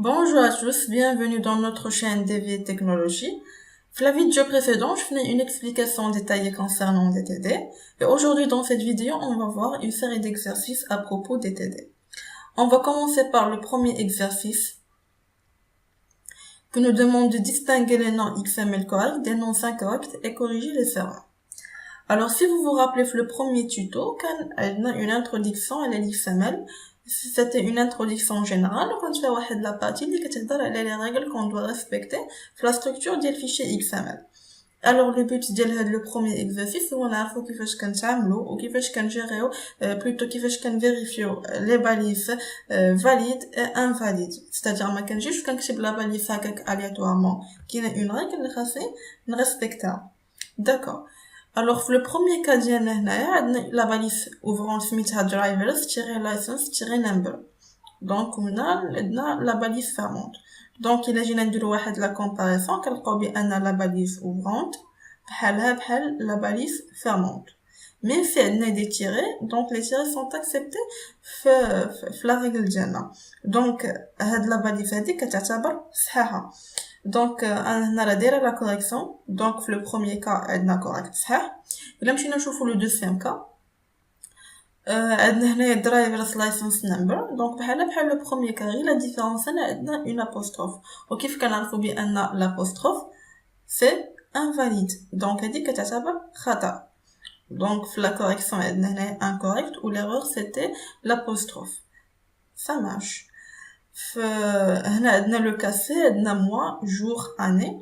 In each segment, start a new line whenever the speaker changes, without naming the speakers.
Bonjour à tous, bienvenue dans notre chaîne DV Technologie. Dans la vidéo précédente, je faisais une explication détaillée concernant DTD. Et aujourd'hui, dans cette vidéo, on va voir une série d'exercices à propos des DTD. On va commencer par le premier exercice qui nous demande de distinguer les noms XML corrects des noms incorrects et corriger les erreurs. Alors, si vous vous rappelez le premier tuto, quand on a une introduction à l'XML, c'était une introduction générale, quand tu as la partie qui te les règles qu'on doit respecter dans la structure du fichier XML. Alors, le but de le premier exercice, c'est qu'on a كيفاش كنتعاملوا وكيفاش كنجيريو plutôt كيفاش كنفيريفيو les balises valides et invalides. C'est-à-dire ما كنجيش كنكتب la balise هكاك aléatoirement. كاينه une règle اللي خاصني نريسبكتها. D'accord. Alors, le premier cas ديالنا la balise ouvrante سميتها drivers-license-number. Donc, on a la balise fermante. Donc, il a جينا نديرو واحد la comparaison كنلقاو بأن la balise ouvrante بحال la balise fermante. Même si elle n'a des tirés, donc les tirés sont acceptés في la règle ديالنا. Donc, هاد la balise هادي كتعتبر صحيحة. Donc, on a دايره la correction. Donc, le premier cas, on a correct صحيح. إلا مشينا نشوفو le deuxième cas, عندنا هنايا drivers license number. Donc, بحال le premier cas, la différence هنا عندنا une apostrophe. وكيف كنعرفو بأن l'apostrophe c'est invalide. Donc, هادي كتعتبر خطأ. Donc, la correction عندنا هنايا incorrect ou l'erreur c'était l'apostrophe. Ça marche. هنا عندنا le cas C, عندنا mois, jour, année.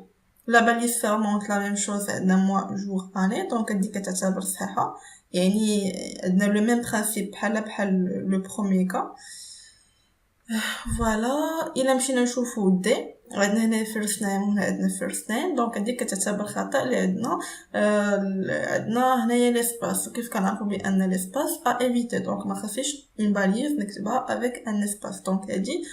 La balise fermante la même chose, عندنا mois, jour, année. Donc, هادي كتعتبر صحيحة. يعني عندنا le même principe بحال le premier cas. Voilà. إلا مشينا نشوفو D, عندنا هنا first name وهنا عندنا first name. Donc, هادي كتعتبر خطأ اللي عندنا هنايا l'espace. وكيف كنعرفو بأن l'espace à éviter. Donc, ما خاصيش une balise نكتبها avec un espace. Donc, هادي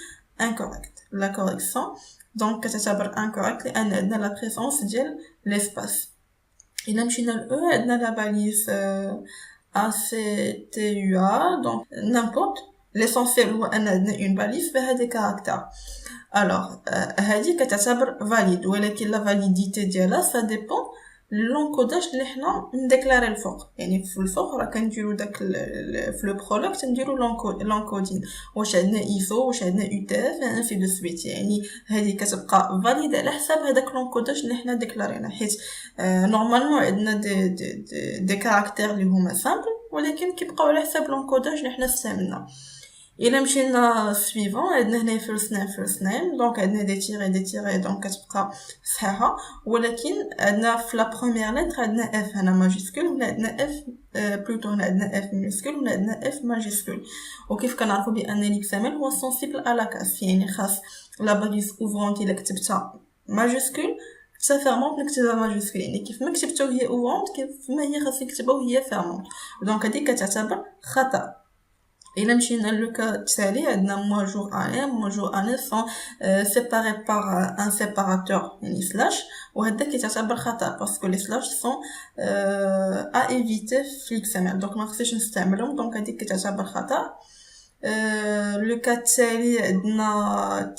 incorrect. La correction donc كتعتبر incorrect لأن عندنا la présence ديال l'espace. إلا مشينا ل E, عندنا la balise ACTUA. donc n'importe. L'essentiel هو أن عندنا une balise بها des caractères. Alors, هذه كتعتبر valide, ولكن la validité ديالها ça dépend l'encodage اللي حنا نديكلاري الفوق. يعني في الفوق راه كنديرو داك في لو برولوج تنديرو l'encoding. واش عندنا ISO, واش عندنا UTF, ainsi de suite. يعني هذه كتبقى valide على حساب هذاك l'encodage اللي حنا ديكلارينا. حيت نورمالمون عندنا دي كاركتير اللي هما سامبل, ولكن كيبقاو على حساب l'encodage اللي حنا استعملنا. إلا مشينا suivant, عندنا هنا first name. donc عندنا des tirés, donc كتبقى صحيحة. ولكن عندنا في la première lettre عندنا F هنا majuscule, وهنا عندنا F plutôt هنا عندنا F minuscule, وهنا عندنا F majuscule. وكيف كنعرفو بأن l'XML هو sensible à la casse. يعني خاص la balise ouvrante إلا كتبتها majuscule, حتى fermante نكتبها majuscule. يعني كيف ما كتبتها وهي ouvrante, كيف ما هي خاص نكتبها وهي fermante. donc هادي كتعتبر خطأ. إلا مشينا لو كا التالي, عندنا mois, jour, année sont séparés par un séparateur, يعني slash. وهذا كيتعتبر خطأ parce que les slash sont à éviter في XML. donc ما خصنيش نستعملهم. donc هذيك كتعتبر خطأ. لو كا التالي عندنا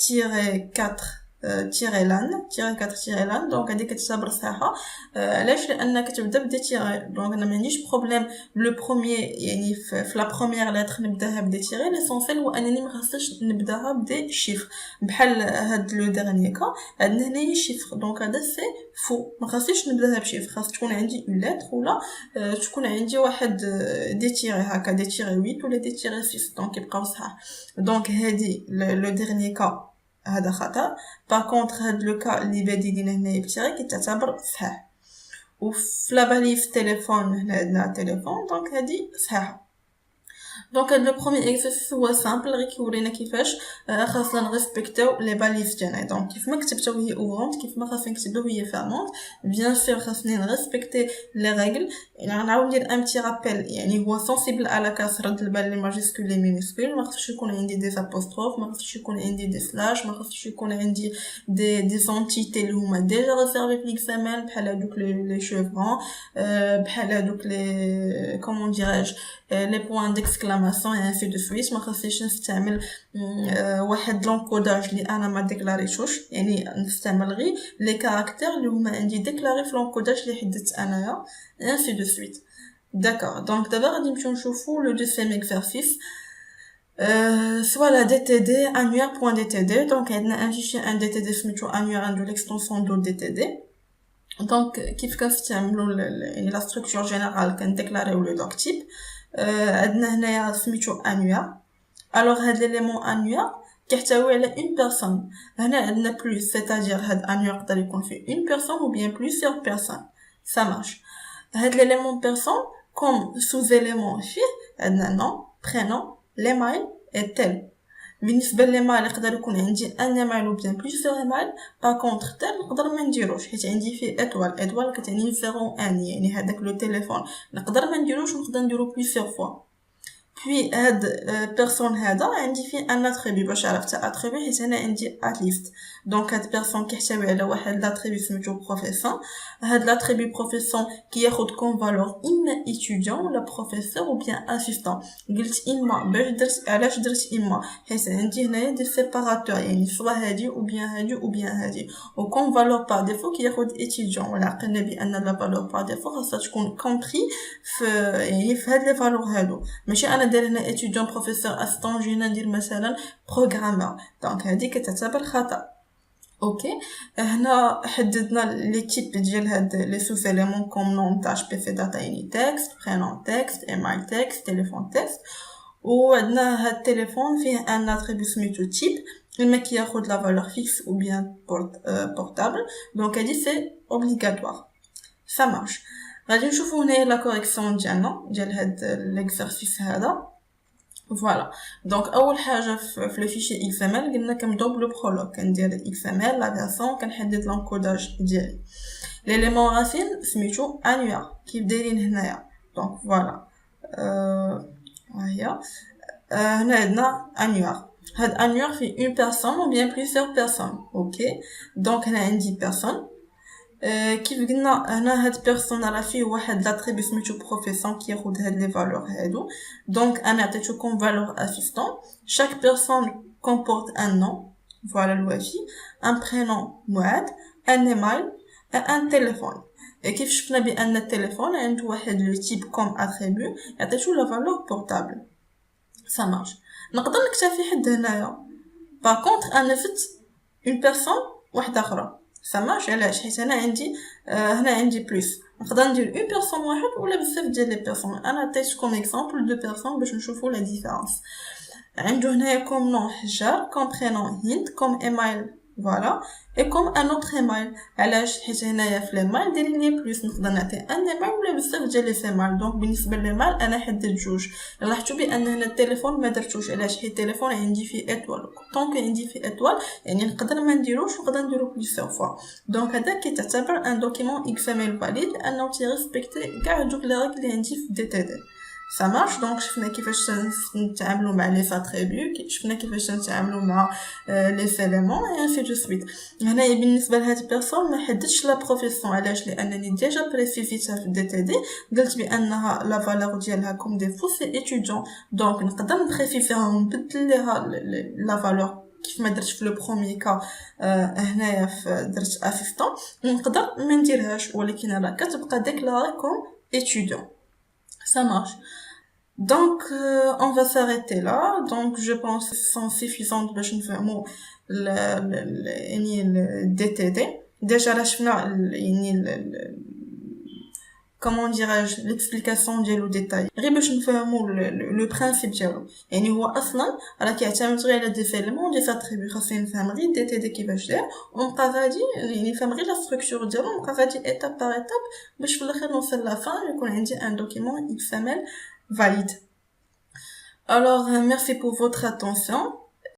-lan. donc هذيك كتعتبر صحيحة. علاش؟ لأن كتبدا بدي تيري. donc انا ما عنديش بروبليم لو بروميير, يعني في لا بروميير لتر نبداها بدي تيري. ليسونسيال هو انني ما خاصش نبداها بدي شيفر. بحال هاد لو ديرنيي كا عندنا هنايا شيفر. donc هذا سي فو, ما خاصنيش نبداها بشيفر. خاص تكون عندي اون لتر ولا تكون عندي واحد دي تيري هكا, دي تيري 8 ولا دي تيري 6. donc يبقاو صحاح. donc هادي لو ديرنيي كا هذا خطأ. par contre هاد لو كا اللي بادي لينا هنايا بتيري كتعتبر صحيح. وفي لا باليس تليفون هنا عندنا تليفون, donc هادي صحيحة. donc le premier exercice هو simple, غير كيورينا كيفاش خاصنا نريسبكتيو لي باليس ديالنا. donc كيف ما كتبتها وهي اوفرونت, كيف ما خاصني نكتبها وهي فيرمونت, بيان سور خاصني نريسبكتي لي ريغل. يعني غنعاود ندير ان بتي رابيل. يعني هو سنسيبل على كاس, رد البال لي ماجيسكول لي مينيسكول. ما خصش يكون عندي دي ابوستروف, ما خصش يكون عندي دي سلاش, ما خصش يكون عندي دي زونتيتي اللي هما ديجا ريزيرفي في ليكسامل, بحال هادوك لي شيفرون, بحال هادوك لي كومون ديراج لي بوين ديكسكلاماسيون d'exclamation et ainsi de suite ما خصنيش نستعمل واحد لونكوداج اللي انا ما ديكلاريتوش يعني نستعمل غير لي كاركتير اللي هما عندي ديكلاري في لونكوداج اللي حددت انايا ainsi de suite. D'accord, donc d'abord غادي نمشيو نشوفو le deuxième exercice. Soit la DTD annuaire.dtd. Donc عندنا un fichier un DTD سميتو annuaire عنده l'extension do DTD. Donc كيف كنستعملوا يعني la structure générale كنديكلاريو le doc type. عندنا هنايا سميتو annuaire. Alors هاد l'élément annuaire كيحتوي على une personne. هنا عندنا plus, c'est-à-dire هاد annuaire يقدر يكون فيه une personne ou bien plusieurs personnes. Ça marche. هاد l'élément personne comme sous-élément فيه عندنا nom, prénom, l'email et tel. بالنسبه للemail يقدر يكون عندي un email ou bien plusieurs email. par contre tel نقدر ما نديروش حيت عندي فيه étoile كتعني 0 1 يعني هذاك لو تليفون نقدر ما نديروش ونقدر نديرو plusieurs fois. puis هاد personne هذا عندي فيه ان attribut باش عرفت attribut حيت انا عندي at list. دونك هاد personne كيحتوي على واحد l'attribut سميتو professeur. هاد l'attribut professeur كياخد comme valeur اما étudiant ولا professeur ou bien assistant. قلت اما باش درت علاش درت اما حيت عندي هنايا دي سيباراتور يعني سوا هادي ou bien هادي و comme valeur par défaut كياخد étudiant ولا عقلنا بان لا valeur par défaut خاصها تكون compris في يعني في هاد لي فالور هادو ماشي انا داير هنا étudiant professeur assistant جينا ندير مثلا programmeur. دونك هذه كتعتبر خطأ. اوكي هنا حددنا لي تيب ديال هاد لي سوس اليمون كوم نون تاج بي سي داتا يعني تكست برينون تكست ايميل تكست تليفون تكست. وعندنا هاد التليفون فيه ان اتريبيو سميتو تيب اما كياخد لا فالور فيكس او بيان بورتابل. دونك هادي سي اوبليغاتوار. ça marche. غادي نشوفو هنايا لا كوريكسيون ديال هاد ليكزارسيس هذا. فوالا دونك اول حاجه في لو فيشي XML قلنا كنبداو بلو برولوج كندير XML لا فيرسون كنحدد لونكوداج ديالي. ليليمون راسين سميتو انوير كيف دايرين هنايا. دونك فوالا ها هي هنا عندنا انوير. هاد انوير في اون بيرسون ou bien plusieurs personnes. اوكي دونك هنا عندي بيرسون كيف قلنا هنا هاد بيرسون راه فيه واحد لاتريبي سميتو بروفيسور كياخد هاد لي فالور هادو. دونك انا عطيتو كوم فالور اسيستون. شاك بيرسون كومبورت ان نون فوالا الوافي ان برينون معاد ان ايميل ان تليفون. كيف شفنا بان التليفون عنده واحد لو تيب كوم اتريبيو عطيتو لا فالور بورتابل. ça marche. نقدر نكتفي حد هنايا. par contre انا زدت اون بيرسون واحده اخرى. ça marche علاش حيت انا عندي هنا عندي بلس نقدر ندير اون بيرسون واحد ولا بزاف ديال لي بيرسون. انا عطيت كوم اكزامبل دو بيرسون باش نشوفوا لا ديفيرونس. عنده هنايا كوم نون حجار كوم برينون هند كوم ايميل فوالا اي كوم ان اوتر ايميل. علاش حيت هنايا في الايميل دايرين لي بلس نقدر نعطي ان ايميل ولا بزاف ديال لي ايميل. دونك بالنسبه للايميل انا حددت جوج. لاحظتوا بان هنا التليفون ما درتوش علاش حيت التليفون عندي فيه اتوال. دونك عندي فيه اتوال يعني نقدر ما نديروش نقدر نديرو بليسيور فوا. دونك هذا كيتعتبر ان دوكيمون XML فاليد لانه تيريسبكتي كاع دوك لي ريغل اللي عندي في DTD. ça marche. donc شفنا كيفاش نتعاملوا مع لي اتريبيو شفنا كيفاش نتعاملوا مع لي éléments et ainsi de suite. هنايا بالنسبه لهاد بيرسون ما حددتش لا بروفيسيون علاش لانني ديجا بريسيزيتها في DTD قلت بانها لا فالور ديالها كوم ديفو سي étudiant. دونك نقدر نبريسيزيها ونبدل ليها لا فالور كيف ما درت في لو بروميي كا هنايا درت اسيستون ونقدر ما نديرهاش ولكن راه كتبقى ديكلاري كوم étudiant. ça marche. Donc on va s'arrêter là. Donc je pense que c'est suffisant باش نفهموا يعني ال DTD. déjà là شفنا يعني comment dirais-je l'explication ديالو ديتاي غير باش نفهموا لو برينسيپ ديالو. يعني هو اصلا راه كيعتمد غير على دي فيلمون دي اتريبيو. خاصني نفهم غير DTD كيفاش داير ونبقى غادي يعني نفهم غير لا ستركتور ديالو ونبقى غادي ايتاب بار ايتاب باش في الاخر نوصل لا فان يكون عندي ان دوكيمون XML valide. Alors merci pour votre attention.